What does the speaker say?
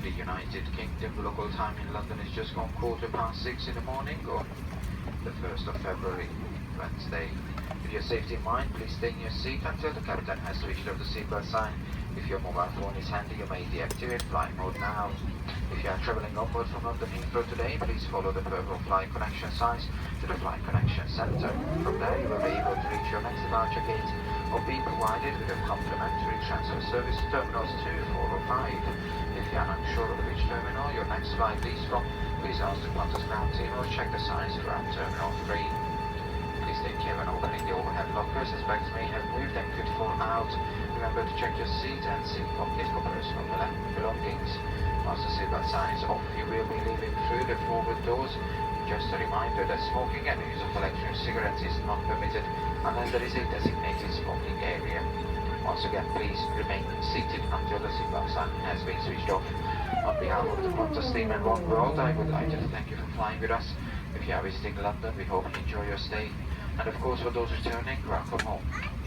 the United Kingdom. Local time in London is just gone 6:15 in the morning on the 1st of February, Wednesday. With your safety in mind, please stay in your seat until the captain has switched off the seatbelt sign. If your mobile phone is handy, you may deactivate flight mode now. If you are travelling onward from London Heathrow today, please follow the purple flight connection signs to the flight connection centre. From there, you will be able to reach your next departure gate or be provided with a complimentary transfer service to terminals 2, 4 or 5. If you are unsure of which terminal your next flight leaves from, please ask the Qantas ground team or check the signs throughout Terminal 3. Please take care when opening the overhead lockers as bags may have moved and could fall out. Remember to check your seat and seat pocket for personal belongings. Once the seatbelt sign is off, you will be leaving through the forward doors. Just a reminder that smoking and use of electronic cigarettes is not permitted unless there is a designated smoking area. Once again, please remain seated until the seatbelt sign has been switched off. On behalf of the Qantas team and One World, I would like to thank you for flying with us. If you are visiting London, we hope you enjoy your stay. And of course, for those returning, welcome home.